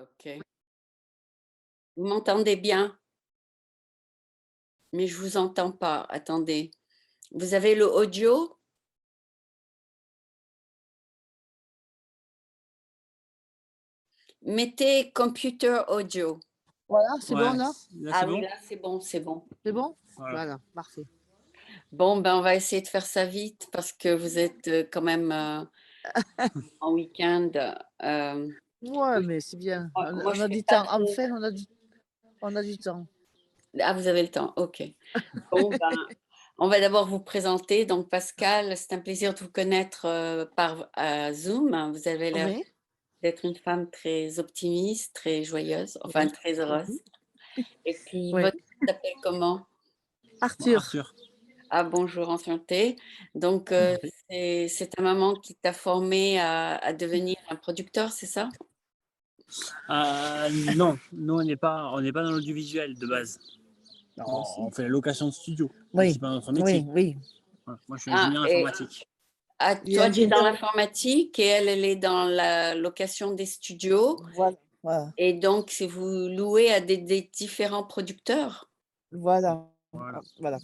OK. Vous m'entendez bien? Mais je vous entends pas. Attendez. Vous avez le audio? Mettez computer audio. Voilà, c'est bon Ouais, là? là c'est Ah oui, bon? là, c'est bon, c'est bon. C'est bon? Voilà. Voilà, parfait. Bon, ben, on va essayer de faire ça vite parce que vous êtes, quand même, en week-end. Ouais, Moi mais c'est bien. moi, On je a fais du pas temps. trop. Enfin, on a du temps. Ah, vous avez le temps, OK. Bon, ben, on va d'abord vous présenter. Donc Pascal, c'est un plaisir de vous connaître, par Zoom. Vous avez l'air Oui, d'être une femme très optimiste, très joyeuse, enfin oui, très heureuse. oui. Et puis Oui. votre fille s'appelle comment? Arthur, Arthur. Ah bonjour, enchantée. Donc Enchanté. c'est ta maman qui t'a formé à devenir un producteur, c'est ça? Non, nous on n'est pas dans l'audiovisuel de base. moi On aussi. fait la location de studio, mais Oui, c'est pas notre oui, métier. oui. Voilà. Moi je suis Ah ingénieur et informatique. Il est toi tu es dans ingénieur. l'informatique et elle est dans la location des studios Voilà, voilà, et donc c'est vous louez à des différents producteurs? voilà, Voilà. voilà.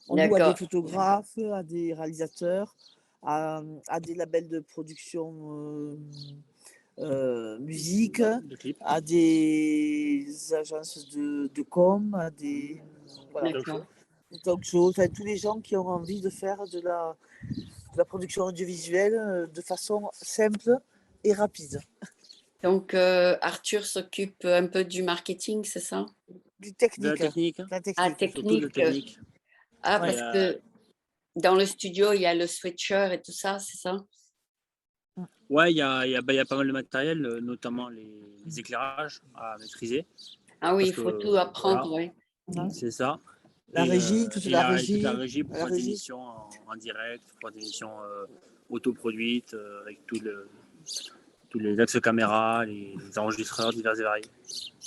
On loue à des D'accord, photographes, à des réalisateurs, à des labels de production musique, De clips, à des agences de com, à des, de voilà, talk show. d'accord. des talk shows, enfin tous les gens qui ont envie de faire de la production audiovisuelle de façon simple et rapide. Donc Arthur s'occupe un peu du marketing, c'est ça? Du De la technique, technique, la Ah technique. surtout de la technique. technique. Ah Et Ouais. parce que dans le studio, il y a le switcher et tout ça, c'est ça? ouais, il y a pas mal de matériel, notamment les éclairages à maîtriser. Ah oui, Parce il faut que tout voilà, apprendre, oui. Hein. c'est ça. La régie, toute Et la toute la régie, régie pour la faire des régie. émissions en direct, pour faire des émissions autoproduites, avec tous les axes caméra, les enregistreurs divers et variés.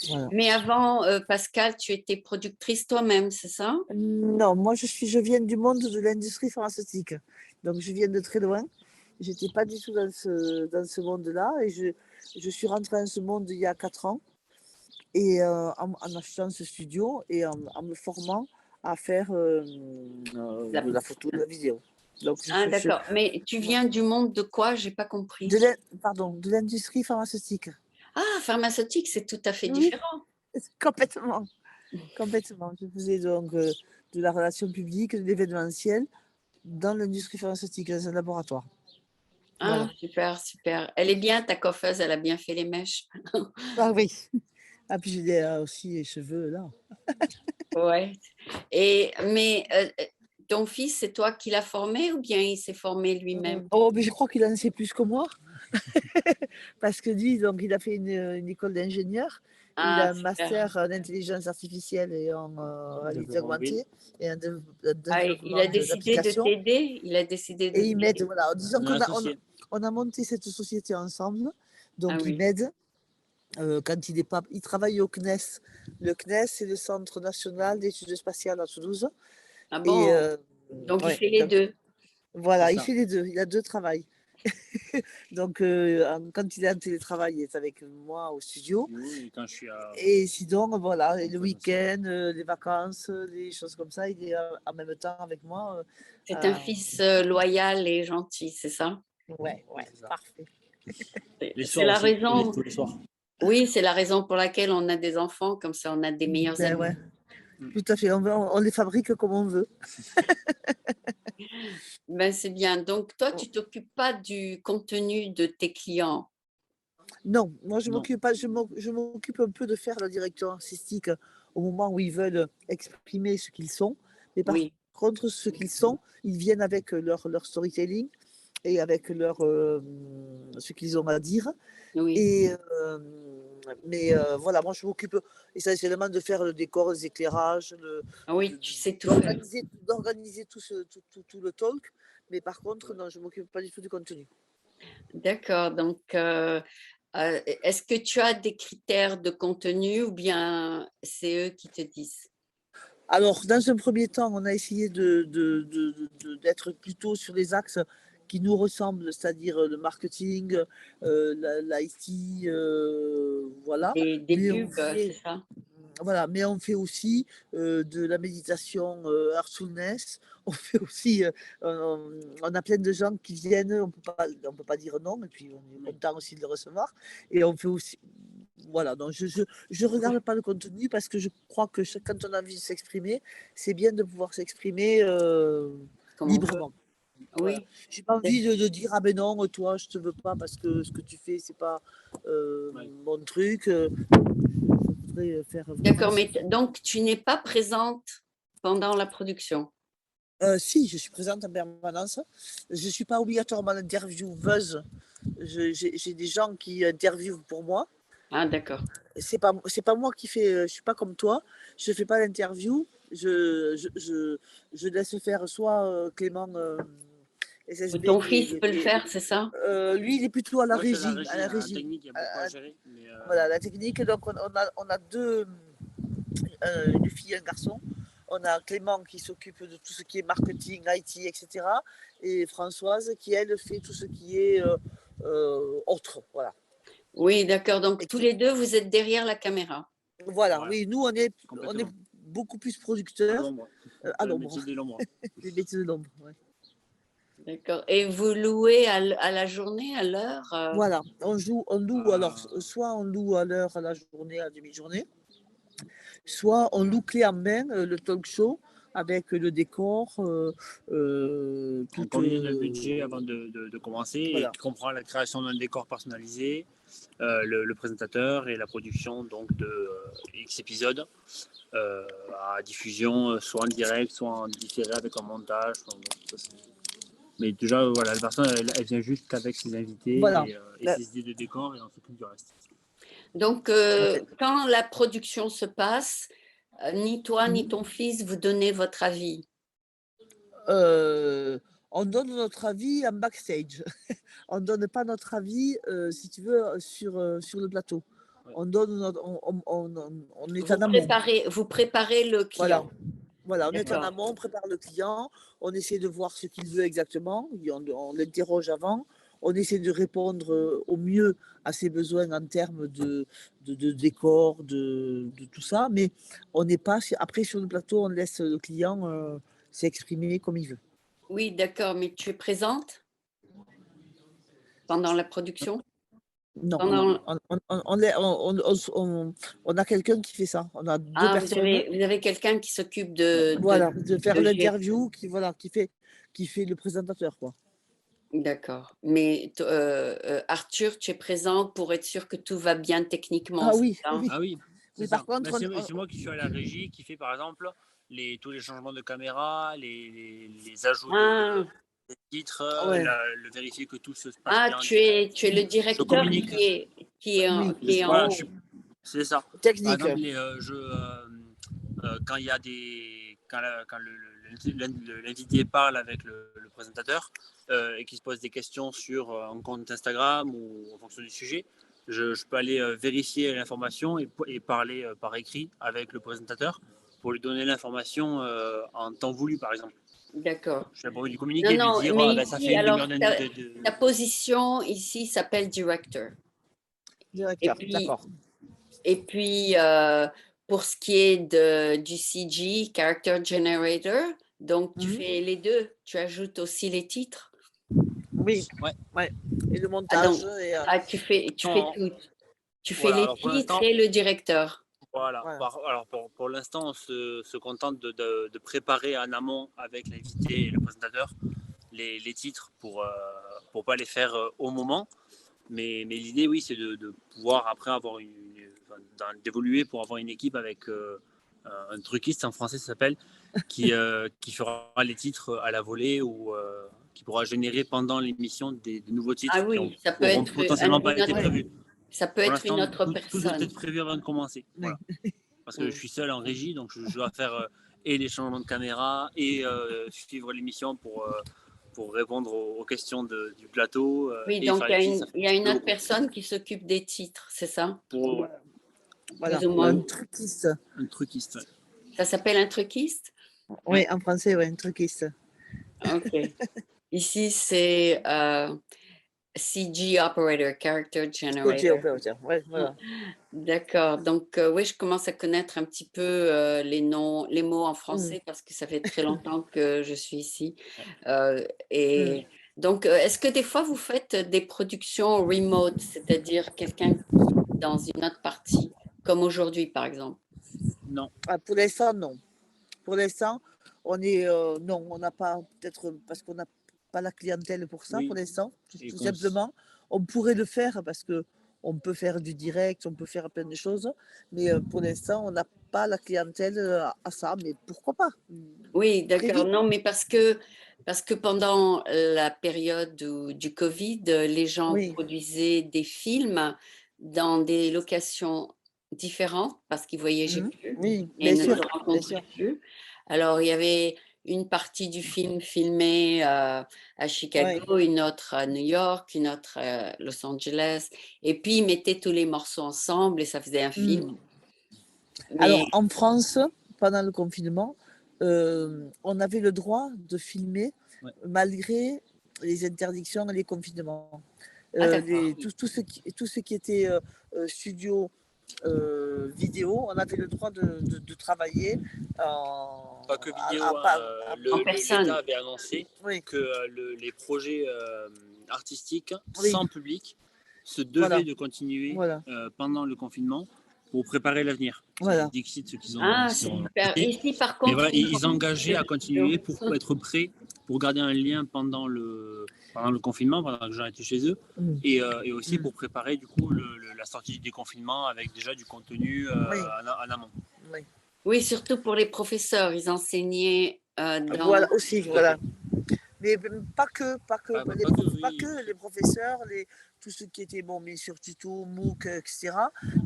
Voilà. Mais avant, Pascal, tu étais productrice toi-même, c'est ça? Non, moi je viens du monde de l'industrie pharmaceutique. Donc je viens de très loin. J'étais pas du tout dans ce monde-là et je suis rentrée dans ce monde il y a 4 ans et en achetant ce studio et en me formant à faire La- de la photo, de la vidéo. Donc Ah d'accord. Mais tu viens du monde de quoi? J'ai pas compris. pardon, de l'industrie pharmaceutique. Ah, pharmaceutique, c'est tout à fait Oui, différent. complètement, complètement. Je faisais donc de la relation publique, de l'événementiel dans l'industrie pharmaceutique, dans un laboratoire. Ah Voilà. super, super. Elle est bien ta coiffeuse, elle a bien fait les mèches. Ah oui. Ah puis j'ai aussi les cheveux là. Ouais. Mais ton fils, c'est toi qui l'as formé ou bien il s'est formé lui-même? Oh, mais je crois qu'il en sait plus que moi. Parce que lui, donc, il a fait une école d'ingénieur. Il Ah a un super. master en intelligence artificielle et en réalité Développement mobile. augmentée et en Ah, il développement a décidé de d'applications. t'aider? Il a décidé de Et il m'aide, t'aider? voilà. Disons On est qu'on associés. on a monté cette société ensemble. Ah Donc il oui. m'aide quand il est pas. Il travaille au CNES. Le CNES, c'est le Centre national d'études spatiales à Toulouse. Ah Et bon? Donc il ouais, fait les donc deux. C'est voilà, il ça. fait les deux. Il a deux travails. Donc, quand il est en télétravail, il est avec moi au studio. Et quand je suis Et sinon, voilà, et en le phase aussi. week-end, les vacances, les choses comme ça, il est en même temps avec moi. C'est un Euh, fils loyal et gentil, c'est ça? ouais, ouais, C'est ça. parfait. Les C'est soirs la aussi, raison. tous les soirs. Oui, c'est la raison pour laquelle on a des enfants, comme ça on a des meilleurs Ben amis. ouais, tout à fait. On les fabrique comme on veut. Ben, c'est bien. Donc toi, tu t'occupes pas du contenu de tes clients? Non, moi je Non. m'occupe pas, je m'occupe un peu de faire la direction artistique au moment où ils veulent exprimer ce qu'ils sont. Mais par Oui. contre, ce qu'ils sont, ils viennent avec leur storytelling et avec ce qu'ils ont à dire. Oui. Et, mais voilà, moi je m'occupe essentiellement de faire le décor, les éclairages, Ah oui, tu sais tout faire. d'organiser tout le talk. Mais par contre, non, je ne m'occupe pas du tout du contenu. D'accord. Donc, est-ce que tu as des critères de contenu ou bien c'est eux qui te disent? Alors, dans un premier temps, on a essayé d'être plutôt sur les axes qui nous ressemblent, c'est-à-dire le marketing, l'IT, voilà. Des Mais on pubs, c'est fait, ça? voilà, mais on fait aussi de la méditation Heartfulness. On fait aussi, on a plein de gens qui viennent, on peut pas dire non, et puis on est content aussi de le recevoir. Et on fait aussi, voilà, donc je regarde pas le contenu parce que je crois que quand on a envie de s'exprimer, c'est bien de pouvoir s'exprimer Comme on peut. librement. Voilà. Oui. J'ai pas envie de dire ah ben non, toi je te veux pas parce que ce que tu fais c'est pas mon truc. Je voudrais faire vraiment. D'accord, mais donc tu n'es pas présente pendant la production? Si, je suis présente en permanence. Je ne suis pas obligatoirement intervieweuse. J'ai des gens qui interviewent pour moi. Ah d'accord. C'est pas moi qui fais. Je suis pas comme toi. Je fais pas l'interview. Je laisse faire soit Clément SSB Ton fils peut le faire, c'est ça? lui, il est plutôt à la Moi, je suis régie. À la à la régie. technique, il y a beaucoup à gérer. Mais, Voilà, la technique. Donc, on a deux, une fille et un garçon. On a Clément qui s'occupe de tout ce qui est marketing, IT, etc. Et Françoise qui, elle, fait tout ce qui est autre. Voilà. Oui, d'accord. Donc Et tous les deux, vous êtes derrière la caméra. voilà, voilà, oui, nous, on est complètement. beaucoup plus À producteurs l'ombre. à Le l'ombre, métier de l'ombre. les métiers de l'ombre. Ouais. D'accord. Et vous louez à la journée, à l'heure? Voilà, on loue alors, Ah, soit on loue à l'heure, à la journée, à la demi-journée, soit on loue clé en main le talk show avec le décor, on tout. combine le budget avant de commencer et Voilà. qui comprend la création d'un décor personnalisé, le présentateur et la production donc de X épisodes à diffusion, soit en direct, soit en différé avec un montage. Enfin, bon, ça, mais déjà, voilà, la personne, elle vient juste qu'avec ses invités Voilà. et ses idées de décor et on s'occupe du reste. Donc, Ouais. quand la production se passe, ni toi ni Mhm. ton fils, vous donnez votre avis. On donne notre avis en backstage. On ne donne pas notre avis, si tu veux, sur le plateau. Ouais. On donne on est en amont. Vous préparez le Voilà. client. Voilà, on est en D'accord. amont, on prépare le client, on essaie de voir ce qu'il veut exactement, on l'interroge avant, on essaie de répondre au mieux à ses besoins en termes de décor, de tout ça, mais on n'est pas, après sur le plateau, on laisse le client s'exprimer comme il veut. Oui, d'accord, mais tu es présente pendant la production? Non, Pendant... on a quelqu'un qui fait ça, on a deux Ah, personnes, vous avez quelqu'un qui s'occupe voilà, de faire de gérer. l'interview, qui fait le présentateur, quoi. D'accord. Mais Arthur, tu es présent pour être sûr que tout va bien techniquement, Ah c'est oui, ça? oui, Ah oui, c'est oui, par ça. contre, C'est moi qui suis à la régie, qui fait par exemple tous les changements de caméra, les ajouts Ah, de titres, ouais. le vérifier que tout se passe bien en direct. tu es le Je directeur communique. Oui, qui est en Voilà, haut. c'est ça. Par technique. exemple, quand il y a quand l'invité parle avec le présentateur et qu'il se pose des questions sur un compte Instagram ou en fonction du sujet, je peux aller vérifier l'information et parler par écrit avec le présentateur pour lui donner l'information en temps voulu, par exemple. D'accord. Je suis là pour lui Non, communiquer, lui non, dire mais ah, ben, ça fait ici, une demi-heure alors, de. ta position ici s'appelle directeur. Et Directeur, puis, d'accord. et puis pour ce qui est du CG, Character Generator, donc tu Mhm. fais les deux. Tu ajoutes aussi les titres. Oui, Ouais. ouais. Et le Ah, montage. donc, Et, tu fais Non, tout. Tu fais voilà, les alors pour titres l'instant, et le directeur. voilà. voilà. Alors pour l'instant, on se contente de préparer en amont avec l'invité et le présentateur les titres pour pas les faire au moment. Mais l'idée, oui, c'est de pouvoir après avoir d'évoluer pour avoir une équipe avec un truquiste, en français ça s'appelle, qui fera les titres à la volée ou qui pourra générer pendant l'émission des nouveaux Ah titres qui oui, ça peut n'auront être potentiellement pas été Ouais. prévus. ça peut Pour être une l'instant, autre tout doit personne. être prévu avant de commencer. Oui. Voilà. Parce que je suis seul en régie, donc je dois faire et les changements de caméra et suivre l'émission pour répondre aux questions du plateau Oui, et donc faire les titres. Ça fait il y un a petit une peu autre beaucoup. personne qui s'occupe des titres, c'est ça? Pour Voilà. Plus ou Un moins. truquiste. un truquiste. Ça s'appelle un truquiste? Oui, en français, oui, un truquiste. Ok. Ici, c'est CG Operator, Character Ok, Generator. opérateur. Ouais, voilà. D'accord. Donc, oui, je commence à connaître un petit peu les noms, les mots en Mm, français parce que ça fait très longtemps que je suis ici. Ouais. mm. Et donc, est-ce que des fois vous faites des productions remote, c'est-à-dire quelqu'un dans une autre partie, comme aujourd'hui, par exemple? Non, Ah, pour l'instant, non. Pour l'instant, non, on n'a pas, peut-être parce qu'on n'a pas la clientèle pour ça pour oui. l'instant, Et tout qu'on s- simplement. On pourrait le faire parce que on peut faire du direct, on peut faire plein de choses, mais pour l'instant, on n'a pas la clientèle à ça, mais pourquoi pas? Oui, Très d'accord. vite. Non, mais parce que pendant la période du Covid, les gens Oui. produisaient des films dans des locations différentes parce qu'ils voyageaient Mhm. plus Oui, et bien ne sûr, se bien rencontraient sûr. plus. Alors, il y avait une partie du film filmée à Oui. Chicago, une autre à New York, une autre à Los Angeles. Et puis, ils mettaient tous les morceaux ensemble et ça faisait un film. Mm. Mais, Alors, en France, pendant le confinement, on avait le droit de filmer ouais. malgré les interdictions et les confinements. ah, d'accord. Tout ce qui était studio vidéo, on avait le droit de travailler Pas que vidéo, hein, En l'État personne. avait annoncé oui, que les projets artistiques oui, sans public se voilà, devaient de continuer voilà, pendant le confinement pour préparer l'avenir. C'est voilà, Dixit ceux Ah, qui c'est ont super. cité. Ici, par Mais contre, voilà, ils engageaient le à studio. continuer pour être prêts, pour garder un lien pendant le confinement, pendant que les gens étaient chez eux, mm, et aussi mm, pour préparer du coup la sortie du déconfinement avec déjà du contenu oui, en amont. oui. Oui, surtout pour les professeurs. Ils enseignaient dans... Voilà, aussi, Tout à fait. voilà. Mais pas que, Pas que, pas oui. que les professeurs, tous ceux qui étaient, bon, bien sûr, tuto, MOOC, etc.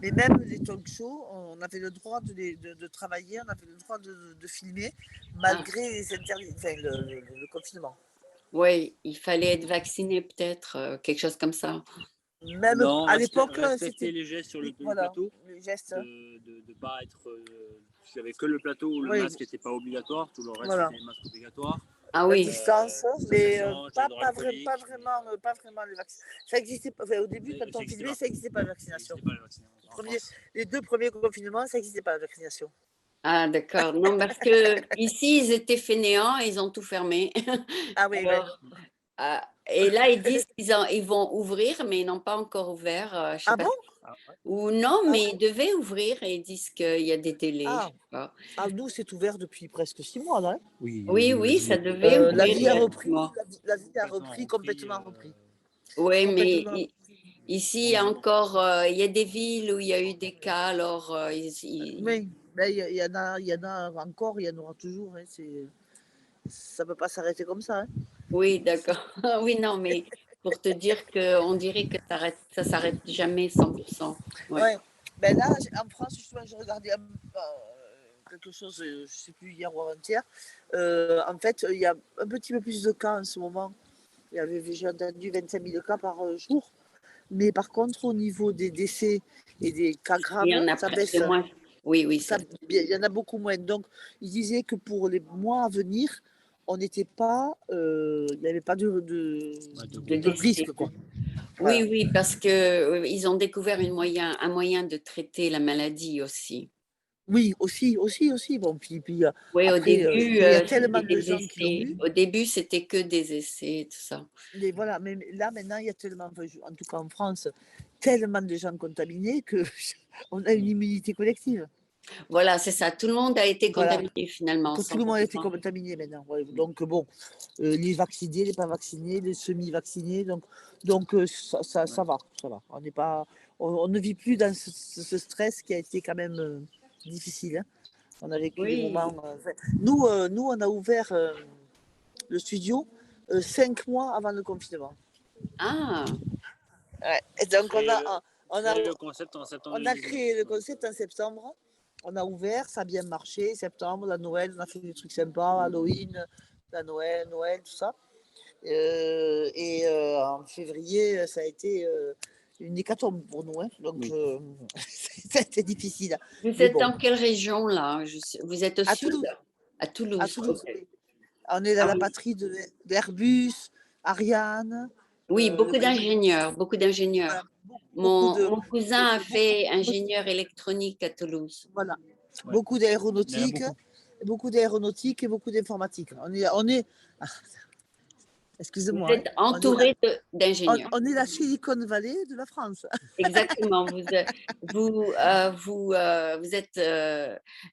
Mais même les talk shows, on avait le droit de travailler, on avait le droit de filmer, Ah, malgré enfin, le confinement. oui, il fallait être vacciné peut-être, quelque chose comme ça. Même Non, à l'époque, respecter c'était. les gestes sur Oui, le voilà, plateau, les gestes. de pas être. S'il y avait que le plateau où le Oui, masque n'était pas obligatoire, tout le reste voilà. c'était masque obligatoire. Ah La oui, distance, mais Distanciation, gel hydroalcoolique. pas vraiment les vaccins. Ça existait pas. Enfin, au début, Ça quand on n'existait filmait, pas. ça n'existait pas la Ça vaccination. n'existait pas la vaccination en France. Les deux premiers confinements, ça n'existait pas la vaccination. ah d'accord. Non, parce que ici, ils étaient fainéants, ils ont tout fermé. Ah oui, oui. Alors, et là, ils disent ils vont ouvrir, mais ils n'ont pas encore ouvert. Je sais Ah pas. bon? Ah, ouais. Ou non, Ah mais ouais? ils devaient ouvrir et ils disent qu'il y a des délais. Je Ah, sais pas. ah, nous, c'est ouvert depuis presque 6 mois, là. Hein. Oui, Oui, la oui, vie ça est devait La ouvrir vie il y a a repris, 6 mois. la vie a complètement repris, repris. complètement repris. Oui, mais Complètement repris. ici, il y a Bonjour. encore, il y a des villes où il y a eu des cas, alors Oui, mais il y en a encore, il y en aura toujours. Hein, ça ne peut pas s'arrêter comme ça. Hein. oui, d'accord. Oui, non, mais pour te dire qu'on dirait que ça s'arrête jamais 100%. Ouais. Ouais. Ben là, en France, justement, j'ai regardé quelque chose, je ne sais plus, hier ou avant-hier. En fait, il y a un petit peu plus de cas en ce moment. J'ai entendu 25 000 cas par jour. Mais par contre, au niveau des décès et des cas Il y graves, en a ça de baisse. moins. Oui, oui, ça. Il y en a beaucoup moins. Donc, il disait que pour les mois à venir, on n'était pas, il n'y avait pas Ouais, de De de contagion. décès. risque, quoi. Oui, Voilà. oui, parce que ils ont découvert un moyen de traiter la maladie aussi. Oui, aussi. Bon, puis Oui, au après, début, il y a tellement c'était de des gens qui l'ont essais. eu. Au début, c'était que des essais et tout ça. Mais voilà, mais là, maintenant, il y a tellement, enfin, en tout cas en France, tellement de gens contaminés que on a une immunité collective. Voilà, c'est ça. Tout le monde a été Voilà. contaminé finalement, Que tout sans le monde a été vraiment. contaminé maintenant. Ouais. Donc bon, les vaccinés, les pas vaccinés, les semi-vaccinés, donc ça va, ça va. On n'est pas, on ne vit plus dans ce stress qui a été quand même difficile. Hein. On a vécu des Oui. moments. Enfin, nous, on a ouvert le studio 5 mois avant le confinement. Ah, Ouais. Et donc on a, Créer le concept en septembre on a 2019. créé le concept en septembre. On a ouvert, ça a bien marché. Septembre, la Noël, on a fait des trucs sympas, Halloween, la Noël, tout ça. En février, ça a été une hécatombe pour nous. Hein. Donc, Oui. ça a été difficile. vous Mais êtes bon, dans quelle région là? Vous êtes au à sud? Toulouse, À à Toulouse. Toulouse, Ok. oui. On est dans Ah la oui. patrie d'Airbus, Ariane. Oui, beaucoup Ben, d'ingénieurs, beaucoup voilà, d'ingénieurs. beaucoup de, Mon cousin a beaucoup fait ingénieur électronique à Toulouse. voilà, Ouais. beaucoup Il y en a d'aéronautique, beaucoup. et beaucoup d'informatique. Ah, Vous excusez-moi, hein, êtes entouré d'ingénieurs. on est la Silicon Valley de la France. Exactement. Vous êtes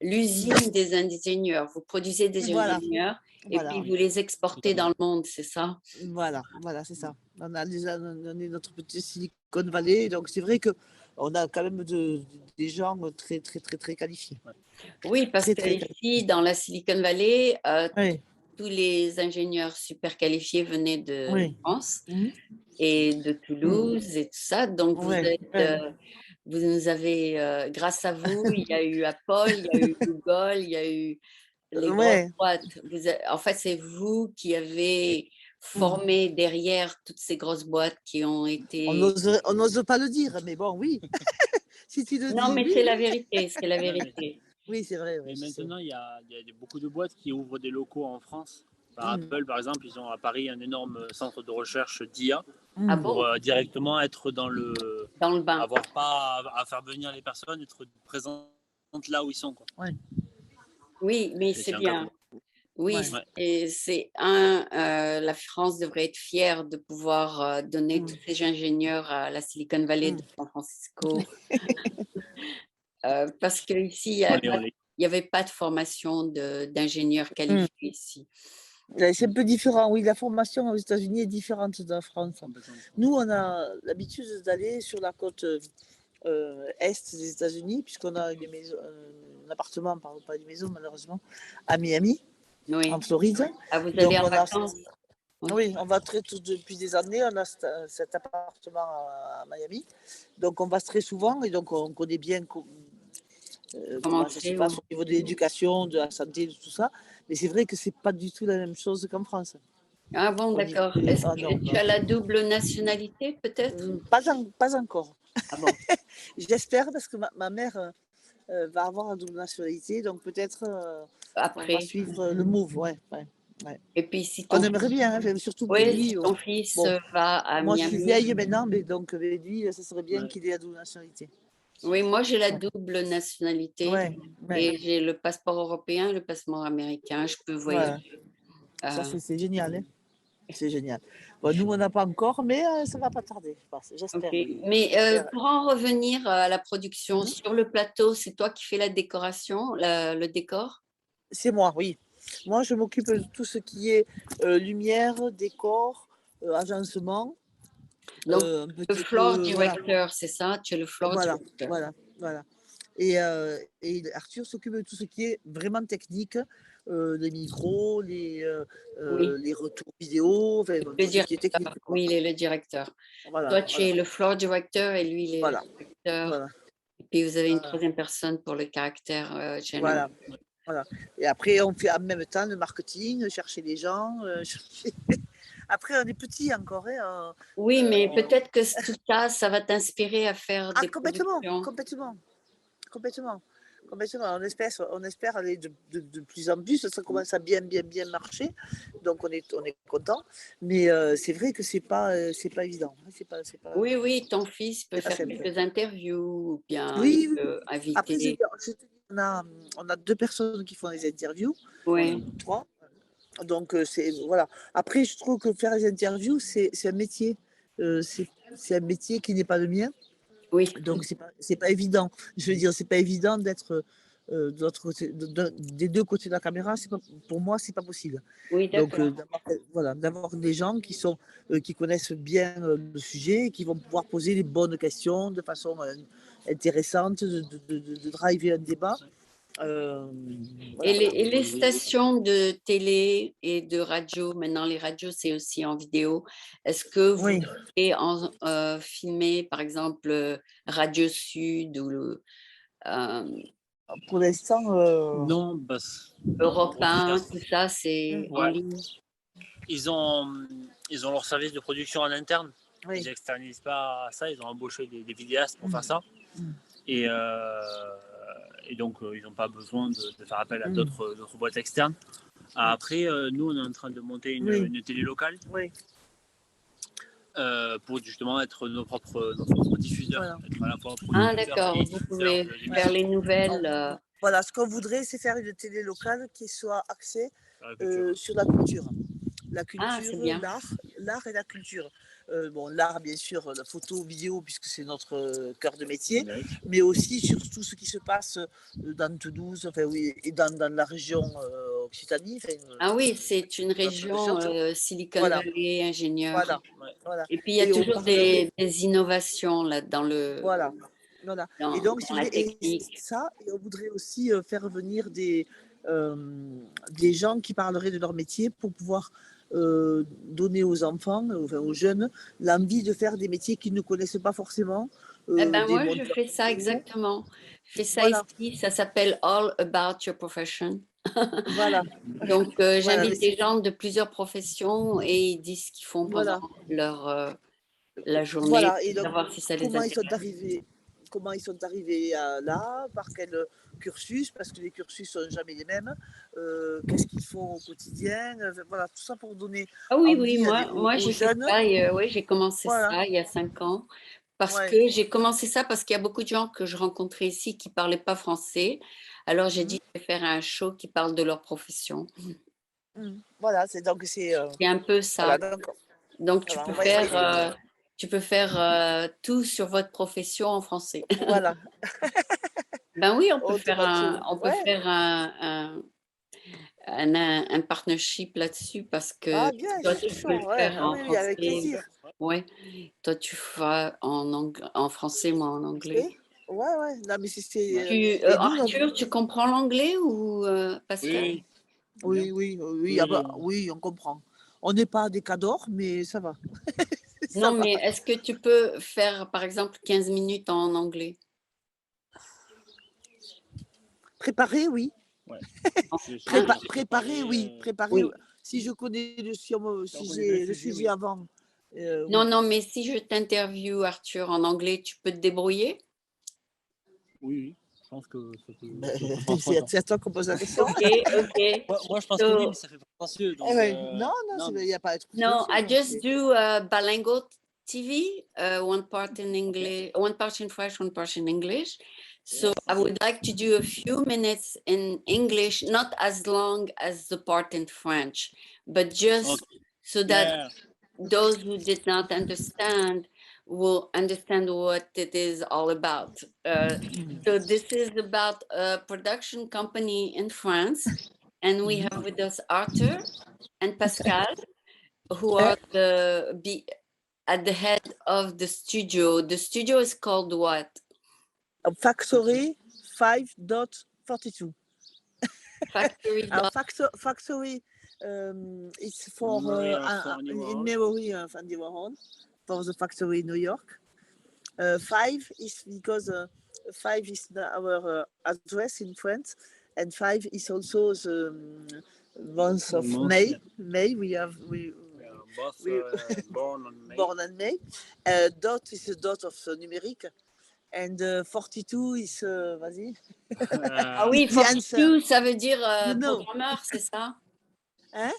l'usine des ingénieurs. Vous produisez des Voilà, ingénieurs et voilà, puis vous les Tout exportez à fait. dans le monde, c'est ça? voilà, c'est ça. On est notre petit Silicon Valley, donc c'est vrai que on a quand même des gens très, très, très, très qualifiés. Ouais. Oui, parce Très, très qu'ici, dans la Silicon Valley, qualifiés. tous les ingénieurs super qualifiés venaient de Oui, France oui. et de Mhm. Toulouse et tout ça. Donc, Ouais, ouais, vous nous avez, grâce à vous, il y a eu Apple, il y a eu Google, il y a eu les grosses ouais. boîtes. En fait, c'est vous qui avez Mhm. formé derrière toutes ces grosses boîtes qui ont été... On n'ose pas le dire, mais bon, oui. Si tu le Non, dis, mais oui, c'est la oui. vérité, c'est la Ouais, mais, vérité. Oui, c'est vrai, ouais, mais je sais. maintenant, il y a beaucoup de boîtes qui ouvrent des locaux en France. Par Mhm. Apple, par exemple, ils ont à Paris un énorme centre de recherche d'IA Ah Mhm. pour bon? directement être dans le. Dans le bain. Avoir pas à faire venir les personnes, être présente là où ils sont, quoi. Ouais, Oui, mais C'est c'est un cas bien. comme ouais. Oui, Ouais. et la France devrait être fière de pouvoir donner tous Mhm. ces ingénieurs à la Silicon Valley de Mhm. San Francisco, parce qu'ici, On les... il y avait pas de formation d'ingénieurs Mhm. qualifiés ici. C'est un peu différent, oui. La formation aux États-Unis est différente de la France. Complètement. Nous, on a l'habitude d'aller sur la côte est des États-Unis, puisqu'on a un appartement, pas une maison malheureusement, à Miami, en Oui. Floride. Ah, vous allez Donc, en vacances? Oui. oui, on va depuis des années, on a cet appartement à Miami. Donc, on va très souvent et donc on connaît bien Comment comment ça se c'est? passe au niveau de l'éducation, de la santé, de tout ça. Mais c'est vrai que c'est pas du tout la même chose qu'en France. Ah bon, Au niveau d'accord. Est-ce ah que non, tu non. as la double nationalité, peut-être? Pas encore. Ah bon, J'espère parce que ma mère va avoir la double nationalité, donc peut-être on va après. suivre le move, ouais, ouais, ouais. Et puis, si On ton aimerait fils, bien, hein, surtout pour oui, si lui. ton fils Bon, va à moi je suis Miami. vieille maintenant, mais donc lui, ça serait bien Ouais. qu'il ait la double nationalité. Oui, moi j'ai la Ouais, double nationalité ouais, ouais, et j'ai le passeport européen, le passeport américain. Je peux voilà. voyager. Ça, Euh, c'est génial, hein. C'est génial. Bon, nous, on n'a pas encore, mais ça va pas tarder, je pense. ok. J'espère. Mais J'espère. pour en revenir à la production, Mhm. sur le plateau, c'est toi qui fais la décoration, le décor? C'est moi, oui. Moi, je m'occupe de tout ce qui est lumière, décor, agencement, Donc, un le petit floor peu, voilà, directeur, c'est ça? Tu es le floor voilà, director. voilà, voilà. Et Arthur s'occupe de tout ce qui est vraiment technique, les micros, Oui, les retours vidéo, enfin, bon, le tout ce qui est directeur. technique, quoi. Oui, il est le directeur. Voilà, Toi, tu voilà, es le floor director et lui, il est le voilà, directeur. voilà, Et puis, vous avez une voilà, troisième personne pour le caractère général. voilà, voilà. Et après, on fait en même temps le marketing, chercher les gens. Après, on est petit encore, hein, Oui, mais euh, peut-être que tout ça, ça va t'inspirer à faire Ah, des complètement, productions. complètement, complètement, complètement. On espère aller de plus en plus. Ça commence à bien, bien, bien marcher. Donc, on est content. Mais c'est vrai que c'est pas évident. Oui, oui, ton fils peut C'est pas faire simple. quelques interviews ou bien il Oui, oui, oui. peut Après, inviter. on a deux personnes qui font les interviews, Oui, trois. Donc, voilà. Après, je trouve que faire les interviews, c'est un métier. C'est un métier qui n'est pas le mien. oui, Donc, c'est pas évident. Je veux dire, c'est pas évident d'être de l'autre côté, des deux côtés de la caméra. C'est pas, pour moi, c'est pas possible. oui, Donc, d'accord. voilà, d'avoir des gens qui connaissent bien le sujet et qui vont pouvoir poser les bonnes questions de façon intéressante, de driver un débat. Euh, voilà. Et les stations de télé et de radio, maintenant les radios, c'est aussi en vidéo. Est-ce que vous Oui, pouvez filmer, par exemple, Radio Sud ou euh, pour l'instant, Non, Europe pour tout dire, 1, tout ça, c'est en ouais, ligne? ils ont, ils ont leur service de production en interne. Ils oui. externalisent pas ça, ils ont embauché des vidéastes pour faire ça. Mm. Et, et donc, ils n'ont pas besoin de faire appel à Mm. d'autres boîtes externes. Après, nous, on est en train de monter Oui, une télé locale oui. pour justement être nos propres diffuseurs, Voilà. être à la fois Ah, producteur d'accord. et Vous diffuseur pouvez de faire l'émission les nouvelles. Voilà, ce qu'on voudrait, c'est faire une télé locale qui soit axée sur la culture. sur la culture. La Ah, culture, c'est bien. l'art et la culture. Bon, l'art, bien sûr, la photo, vidéo, puisque c'est notre cœur de métier, mais aussi sur tout ce qui se passe dans Toulouse, enfin, oui, et dans la région Occitanie. Enfin, Ah oui, c'est une notre région région. Silicon Voilà, Valley, ingénieur. voilà, Ouais. voilà. Et puis, il y a Et on toujours parlerait, des innovations là, voilà, voilà. Et donc, si dans vous la voulez, et technique. ça, et on voudrait aussi faire venir euh, des gens qui parleraient de leur métier pour pouvoir donner aux enfants, enfin aux jeunes, l'envie de faire des métiers qu'ils ne connaissent pas forcément, Eh ben, des moi, je monteurs fais ça vidéo. exactement. Je fais ça Voilà, ici. Ça s'appelle All About Your Profession. voilà, Donc, voilà, mais j'invite des gens de plusieurs professions et ils disent ce qu'ils font pendant voilà, la journée voilà. Et pour donc, savoir si ça les comment ils sont intéresse. arrivés, comment ils sont arrivés là, par quel cursus, parce que les cursus sont jamais les mêmes. Qu'est-ce qu'ils font au quotidien, voilà, tout ça pour donner Ah oui, oui, envie moi aux j'ai fait jeunes. ça, et, oui, j'ai commencé Voilà, ça il y a 5 ans. Parce ouais. que j'ai commencé ça parce qu'il y a beaucoup de gens que je rencontrais ici qui ne parlaient pas français. Alors j'ai Mhm. dit, je vais faire un show qui parle de leur profession. Voilà, c'est donc c'est C'est un peu ça. voilà, donc Donc voilà, on va essayer. tu peux faire tout sur votre profession en français. Voilà, Ben oui, on peut faire automatiquement. on peut Ouais. faire un partnership là-dessus parce que Ah bien, toi, c'est tu peux chaud. le Ouais. faire Ah en oui, oui, avec français. plaisir. Ouais. Toi, tu feras en français, moi en anglais. Oui. Ouais, ouais. Non, mais Ouais. et nous, Arthur, tu comprends l'anglais ou Pascal? Oui, bien. oui, oui, oui, ah Oui, bah, oui, on comprend. On n'est pas des cadors, mais ça va. Ça Non, va. mais est-ce que tu peux faire, par exemple, 15 minutes en anglais? Préparer, oui. ouais. Hein? Préparer, oui. Préparer. Oui. Si je connais Si on si connaît bien le j'ai le sujet, sujet oui. avant, Non, oui. non, mais si je t'interviewe, Arthur, en anglais, tu peux te débrouiller? Oui, oui. Je pense que Ben, ça peut pas trop tard. c'est à toi qu'on pose la question. Okay, okay. Moi, je pense que oui, mais So, ça fait pas prétentieux. Eh Donc, ouais. Non, non, il mais n'y a pas de no, prétentieux. I Non, just do bilingual TV, one part in ok. English, one part in French, one part in English. So Yeah, I would like to do a few minutes in English, not as long as the part in French, but just okay. so that Yeah. those who did not understand will understand what it is all about. So this is about a production company in France, and we have with us Arthur and Pascal, who are at the head of the studio. The studio is called what? Factory 5.42. Factory. Factory is for Memory of Andy in Warhol. memory of Andy Warhol for the factory in New York. 5 is because 5 is our address in France, and 5 is also the month of Month, May. yeah. May We are both we born on May. born in May. Dot is the dot of numeric, and 42 is vas-y. Ah oui, It's the answer. 42, ça veut dire You know. programmeur, c'est ça? Hein?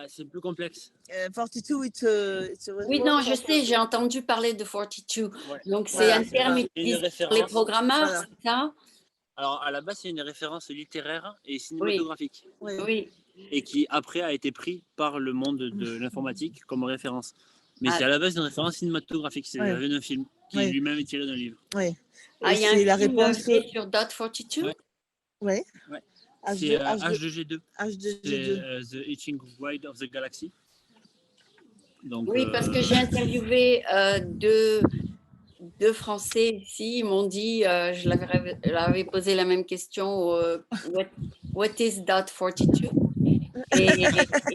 C'est plus complexe. 42, it's a Oui, non, result je of sais, j'ai entendu parler de 42. Ouais. Donc, c'est voilà, un c'est terme ça. Une utilisé par les référence. programmeurs, Voilà. c'est ça? Alors, à la base, c'est une référence littéraire et Oui, cinématographique. Oui. oui. Et qui, après, a été pris par le monde de l'informatique comme référence. Mais Ah, c'est à la base une référence cinématographique. C'est Ouais. d'un film qui Oui. lui-même est tiré d'un livre. Oui. ah, Et il y a un c'est la film réponse. fait sur Dot 42? Ouais. Oui. Ouais. H2, C'est H2G2. C'est H2G2. The Hitching Ride of the Galaxy. Donc, Oui, parce que j'ai interviewé deux Français ici. Ils m'ont dit, je leur avais posé la même question, what is Dot 42? Et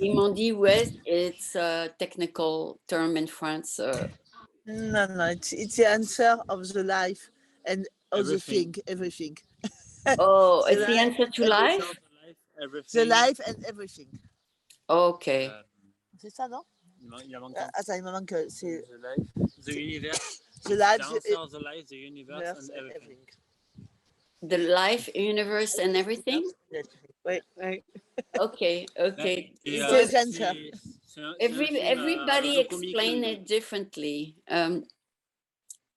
ils m'ont dit, ouais, it's a technical term in France. No, it's the answer of the life and of the everything. thing, everything. Oh, The it's the life, answer to and life? the Everything. life and everything. Ok. C'est ça, non? Il a manqué. Attends, il me manque. C'est The life, the universe. the life, The answer of the life, the universe, and everything. The life, universe, and everything? Oui, oui. Ok, ok. Et, So C'est C'est un film Everybody avec un comique, explain it differently.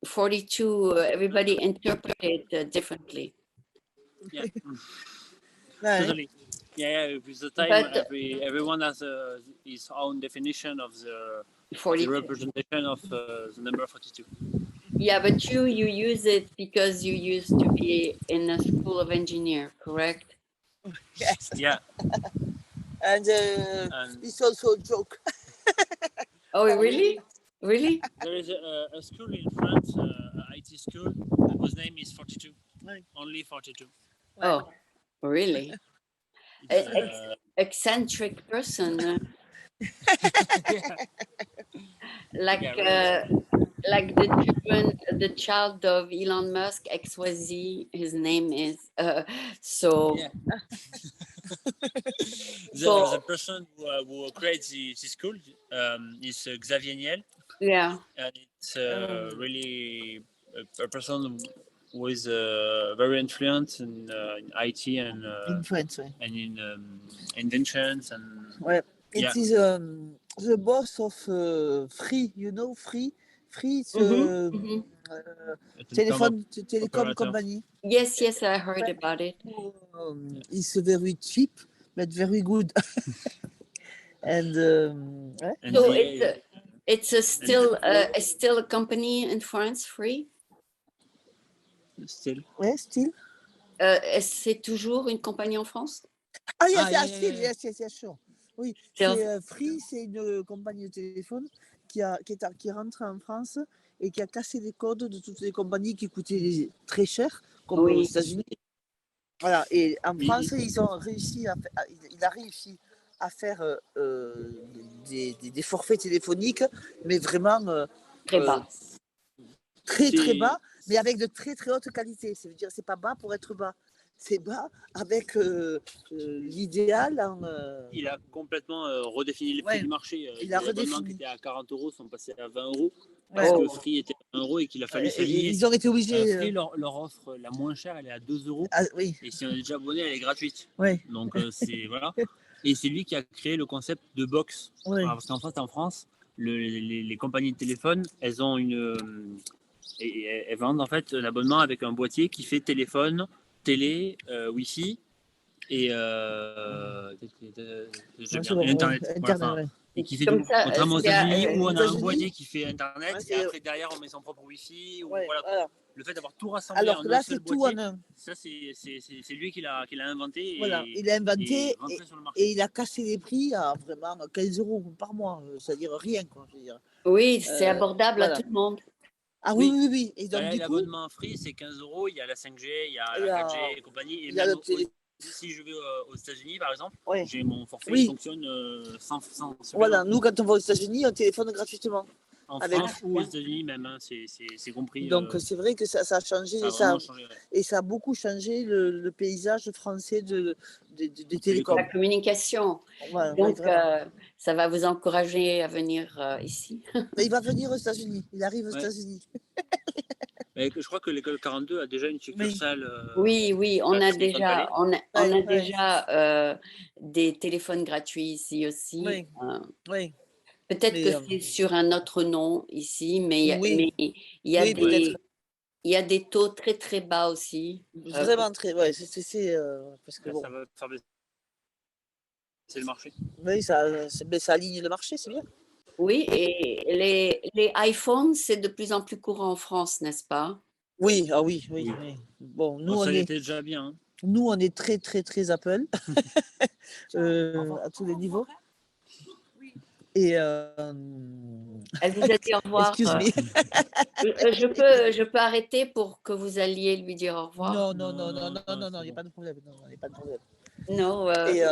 42, everybody interpret it differently. Yeah, Ouais. totally. Yeah, with the time, But everyone has his own definition of the 42. representation of the number 42. Yeah, but you use it because you used to be in a school of engineer, correct? Yes. Yeah, And and it's also a joke. Oh, really? Really? there is a school in France, an IT school, whose name is 42. Right. Only 42. Oh, really? It's, Eccentric person, yeah, like yeah, really. like the child of Elon Musk, XYZ. His name is so. Yeah. So The person who creates the school is Xavier Niel, yeah. and it's really a person who is very influent in IT and In France, ouais. and in inventions and Ouais. Yeah. It is the boss of Free, you know Free? Free, it's Mhm. telecom operator. company. Yes, yes, I heard about it. It's very cheap, but very good. And ouais. And So the- it's still a company in France, Free. still. Ouais, still. C'est toujours une compagnie en France? Ah, yes, Ah, yeah, yes, still, yeah. yes, sure. Oui, Still. c'est Free, c'est une compagnie de téléphone qui est rentrée en France et qui a cassé les codes de toutes les compagnies qui coûtaient très cher, comme Oui. aux États-Unis. Voilà, et en Oui. France, il a réussi à faire des forfaits téléphoniques, mais vraiment Très bas. très C'est- bas, mais avec de très haute qualité. Ça veut dire c'est pas bas pour être bas, c'est bas avec l'idéal. Il a complètement redéfini les prix Ouais. du marché. Il Les a abonnements qui redéfini. étaient à 40 euros sont passés à 20 euros Ouais. parce Oh. que Free était à 1 euro et qu'il a fallu Et s'aligner. ils ont été obligés. Free, leur offre la moins chère, elle est à 2 euros. Ah, oui, Et si on est déjà abonné, elle est gratuite. ouais, Donc c'est voilà. Et c'est lui qui a créé le concept de box. ouais. Alors, parce qu'en France, les compagnies de téléphone, elles ont elles vendent en fait un abonnement avec un boîtier qui fait téléphone, télé, Wi-Fi et Non, c'est bon, Internet. ouais. Voilà, Internet, enfin, ouais. et qui fait Comme ça, contrairement aux c'est à- États-Unis où on a un États-Unis, boîtier qui fait Internet ouais, et c'est- après derrière on met son propre Wi-Fi. Ou Ouais, voilà. voilà. Le fait d'avoir tout rassemblé Alors en que un là, seul c'est tout boîtier, en un. ça c'est lui qui l'a inventé. Voilà, Et, il a inventé et rentré sur le marché. et il a cassé les prix à vraiment 15 euros par mois, c'est-à-dire rien, quoi. Je veux dire. Oui, c'est abordable voilà. à tout le monde. Ah Oui. oui. Et donc, Là, du coup, l'abonnement free, c'est 15 euros. Il y a la 5G, il y a il y la a- 4G et compagnie. Et il y a même le télé- si je vais aux États-Unis, par exemple, Ouais. j'ai mon forfait Oui. qui fonctionne sans Voilà, nous, quand on va aux États-Unis, on téléphone gratuitement. En avec- France ou aux États-Unis même, hein, c'est compris. Donc, c'est vrai que ça a changé, ça a vraiment changé. Ouais. et ça a beaucoup changé le paysage français des télécoms. La communication. Voilà, Donc, vraiment. ça va vous encourager à venir ici. Mais il va venir aux États-Unis, il arrive aux Ouais. États-Unis. Mais je crois que l'école 42 a déjà une succursale. Oui, on a Silicon Valley. déjà, Ouais. déjà des téléphones gratuits ici aussi. Oui. Oui, Peut-être Mais, que c'est sur un autre nom ici, mais Oui. il y a Oui, peut-être. il y a des taux très très bas aussi. Vraiment très. Ouais, parce que bon, Ça va faire baisser le marché. oui, ça aligne le marché, c'est bien. Oui, et les iPhones, c'est de plus en plus courant en France, n'est-ce pas? Oui. Oui. Bon, nous, Bon, ça on est, était déjà bien. Hein. nous, on est très, très, très Apple à tous les niveaux. Et Elle vous a dit au revoir. excuse me. Je peux arrêter pour que vous alliez lui dire au revoir. Non, c'est il n'y a bon. pas de problème. Non, il n'y a pas de problème. Non, Et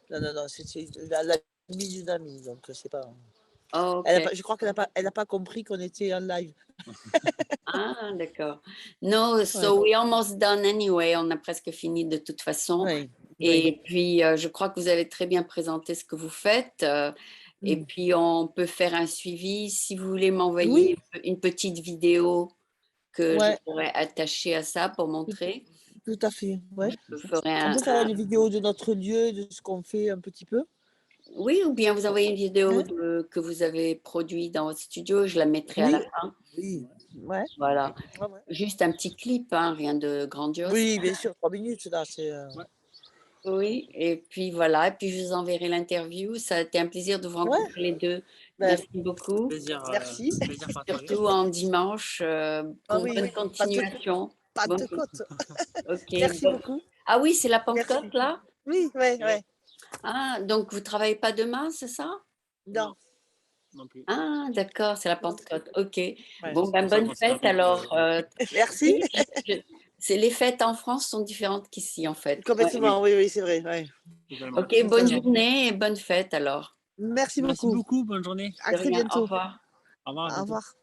non, c'est la amie d'une amie, donc c'est pas. ok. Je crois qu'elle n'a pas compris qu'on était en live. Ah, d'accord. No, so we're almost done anyway. On a presque fini de toute façon. Oui. Et puis, je crois que vous avez très bien présenté ce que vous faites. Et puis, on peut faire un suivi. Si vous voulez m'envoyer une petite vidéo que je pourrais attacher à ça pour montrer. Tout à fait. Ouais. Je ferai On peut faire une vidéo de notre lieu, de ce qu'on fait un petit peu. Oui, ou bien vous envoyez une vidéo Hein? que vous avez produite dans votre studio, je la mettrai à la Oui, fin. oui, ouais, Voilà, ouais, ouais. juste un petit clip, hein, rien de grandiose. Oui, bien sûr, 3 minutes là, c'est. Ouais. Oui, et puis voilà, et puis je vous enverrai l'interview. Ça a été un plaisir de vous Ouais, rencontrer les deux. ben, Merci beaucoup. merci. Plaisir partagé. Surtout en dimanche. Ah Bonne oui, continuation. Bonne... Pentecôte. Ok. Merci beaucoup. Ah oui, c'est la Merci. Pentecôte là? Oui, ouais, Et ouais. Ah, donc vous travaillez pas demain, c'est ça? Non, non plus. Ah, d'accord, c'est la non. Pentecôte. Ok. Ouais. Bon, C'est ben pour ça bonne qu'on s'est fête permis alors. Merci. Oui, c'est les fêtes en France sont différentes qu'ici en fait. Ouais. Oui, Complètement, oui, oui, c'est vrai. Ouais. totalement. Ok, bonne Totalement. journée et bonne fête alors. Merci Merci beaucoup. beaucoup, bonne journée. À De très rien. Au bientôt. revoir. Au revoir, à Au bientôt. revoir.